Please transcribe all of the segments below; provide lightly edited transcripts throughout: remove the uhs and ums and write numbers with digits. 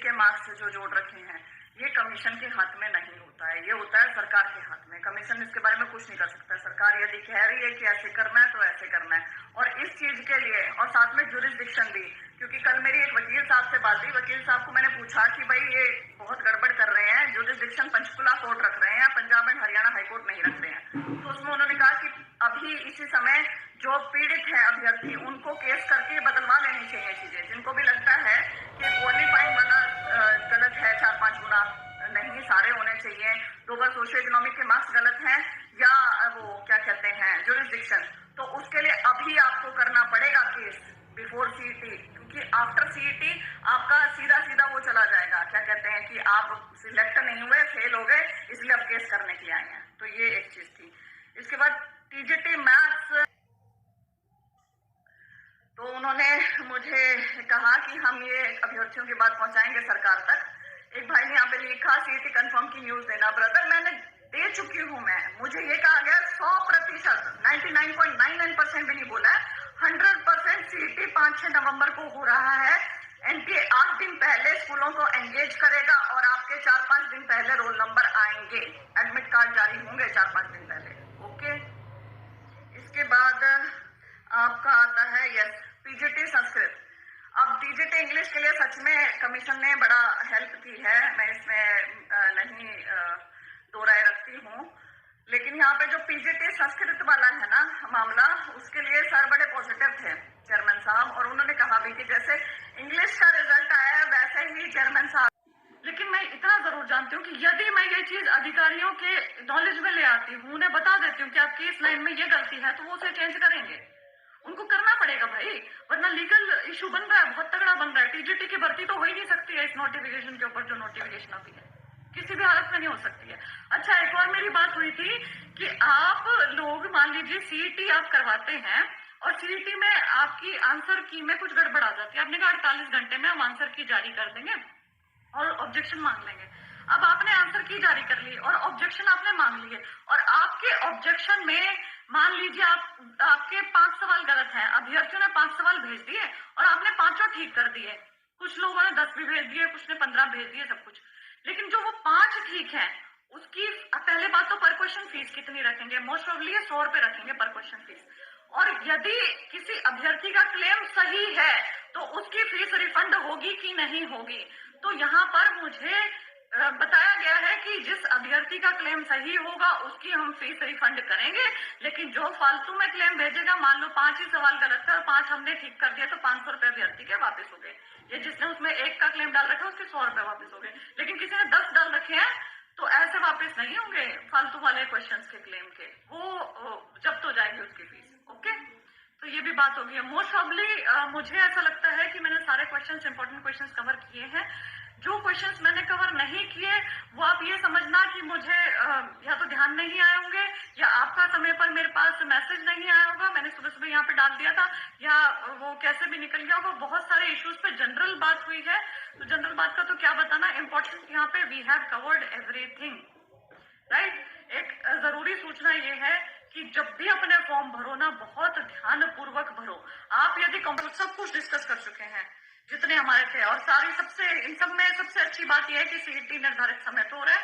के मार्क्स जो जोड़ रखे हैं, ये कमीशन के हाथ में नहीं होता है, ये होता है सरकार के हाथ में। कमीशन इसके बारे में कुछ नहीं कर सकता। सरकार यदि कह रही है कि ऐसे करना है तो ऐसे करना है। और इस चीज के लिए और साथ में जुरिस्डिक्शन भी, क्योंकि कल मेरी एक वकील साहब से बात हुई। वकील साहब को मैंने पूछा कि भाई ये बहुत गड़बड़ कर रहे हैं, जुरिस्डिक्शन पंचकुला कोर्ट रख रहे हैं, पंजाब एंड हरियाणा हाईकोर्ट नहीं रख रहे हैं। तो उसमें उन्होंने कहा कि अभी इसी समय जो पीड़ित है अभ्यर्थी, उनको केस करके बदलवा लेनी चाहिए चीजें। जिनको भी लगता है कि क्वालिफाइंग वाला गलत है 4-5 गुना, नहीं सारे होने चाहिए, तो अगर सोशियो इकोनॉमिक के मार्क्स गलत हैं या वो क्या कहते हैं जुरिस्डिक्शन, तो उसके लिए अभी आपको करना पड़ेगा केस बिफोर सीईटी, क्योंकि आफ्टर सीईटी आपका सीधा सीधा वो चला जाएगा, क्या कहते हैं कि आप सिलेक्ट नहीं हुए, फेल हो गए, इसलिए अब केस करने के लिए आए हैं। तो ये एक चीज थी। इसके बाद टीजीटी मैथ्स, तो उन्होंने मुझे कहा कि हम ये अभ्यर्थियों की बात पहुंचाएंगे सरकार तक। एक भाई ने यहाँ पे लिखा सीईटी कंफर्म की न्यूज देना। ब्रदर, मैंने दे चुकी हूँ। मुझे ये कहा गया 100%, 99.99% भी नहीं बोला है, 100% सीईटी 5-6 नवंबर को हो रहा है। एनटीए 8 दिन पहले स्कूलों को एंगेज करेगा और आपके 4-5 दिन पहले रोल नंबर आएंगे, एडमिट कार्ड जारी होंगे 4-5 दिन पहले। ओके, इसके बाद आपका आता है यस पीजीटी संस्कृत। अब टीजीटी इंग्लिश के लिए सच में कमीशन ने बड़ा हेल्प की है, मैं इसमें नहीं दो राय रखती हूँ। लेकिन यहाँ पे जो पीजीटी संस्कृत वाला है ना मामला, उसके लिए सर बड़े पॉजिटिव थे चेयरमैन साहब, और उन्होंने कहा भी कि जैसे इंग्लिश का रिजल्ट आया है वैसे ही चेयरमैन साहब। लेकिन मैं इतना जरूर जानती हूँ कि यदि मैं ये चीज अधिकारियों के नॉलेज में ले आती हूँ, उन्हें बता देती हूँ कि आपकी इस लाइन में ये गलती है, तो वो उसे चेंज करेंगे। उनको करना पड़ेगा भाई, वरना लीगल इशू बन रहा है, बहुत तगड़ा बन रहा है। टीजीटी की भर्ती तो हो ही नहीं सकती है इस नोटिफिकेशन के ऊपर, जो नोटिफिकेशन अभी है किसी भी हालत में नहीं हो सकती है। अच्छा, एक और मेरी बात हुई थी कि आप लोग मान लीजिए सीईटी आप करवाते हैं और सीईटी में आपकी आंसर की में कुछ गड़बड़ आ जाती है। आपने कहा 48 घंटे में हम आंसर की जारी कर देंगे और ऑब्जेक्शन मांग लेंगे। अब आपने आंसर की जारी कर ली और ऑब्जेक्शन आपने मांग लिए, और आपके ऑब्जेक्शन में मान लीजिए आपके 5 सवाल गलत हैं, अभ्यर्थियों ने 5 सवाल भेज दिए और आपने 5 ठीक कर दिए। कुछ लोगों ने 10 भी भेज दिए, कुछ ने 15 भेज दिए, सब कुछ। लेकिन जो वो 5 ठीक है, उसकी पहले बात तो पर क्वेश्चन फीस कितनी रखेंगे? मोस्ट ऑफली 100 रुपए रखेंगे पर क्वेश्चन फीस। और यदि किसी अभ्यर्थी का क्लेम सही है तो उसकी फीस रिफंड होगी कि नहीं होगी? तो यहाँ पर मुझे बताया गया है कि जिस अभ्यर्थी का क्लेम सही होगा उसकी हम फीस रिफंड करेंगे, लेकिन जो फालतू में क्लेम भेजेगा, मान लो 5 ही सवाल गलत थे और 5 हमने ठीक कर दिया, तो 500 रुपए अभ्यर्थी के वापस हो गए। ये जिसने उसमें 1 का क्लेम डाल रखा है उसके 100 रुपए वापस हो गए। लेकिन किसी ने 10 डाल रखे हैं तो ऐसे वापस नहीं होंगे फालतू वाले क्वेश्चंस के क्लेम के, वो जब्त हो जाएगी उसकी फीस। ओके, तो ये भी बात होगी। मोस्ट प्रॉब्ली मुझे ऐसा लगता है कि मैंने सारे क्वेश्चंस, इंपॉर्टेंट क्वेश्चंस कवर किए हैं। जो क्वेश्चंस मैंने कवर नहीं किए वो आप ये समझना कि मुझे या तो ध्यान नहीं आए होंगे, या आपका समय पर मेरे पास मैसेज नहीं आया होगा, मैंने सुबह सुबह यहाँ पे डाल दिया था, या वो कैसे भी निकल गया होगा। बहुत सारे इश्यूज पे जनरल बात हुई है, तो जनरल बात का तो क्या बताना, इम्पोर्टेंट यहाँ पे we have covered everything, right. एक जरूरी सूचना ये है कि जब भी अपने फॉर्म भरो ना, बहुत ध्यान पूर्वक भरो। आप यदि सब कुछ डिस्कस कर चुके हैं जितने हमारे थे, और सारी सबसे इन सब में सबसे अच्छी बात यह है कि सीईटी निर्धारित समय पे हो रहा है,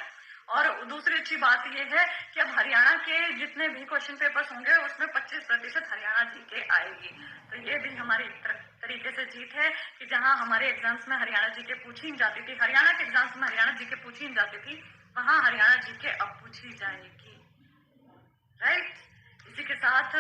और दूसरी अच्छी बात यह है कि अब हरियाणा के जितने भी क्वेश्चन पेपर्स होंगे उसमें 25% हरियाणा जी के आएगी। तो ये भी हमारी एक तरीके से जीत है कि जहां हमारे एग्जाम्स में हरियाणा जी के पूछी जाती थी, हरियाणा के एग्जाम्स में हरियाणा जी के पूछी जाती थी, वहां हरियाणा जी के अब पूछी जाएगी, राइट। इसी के साथ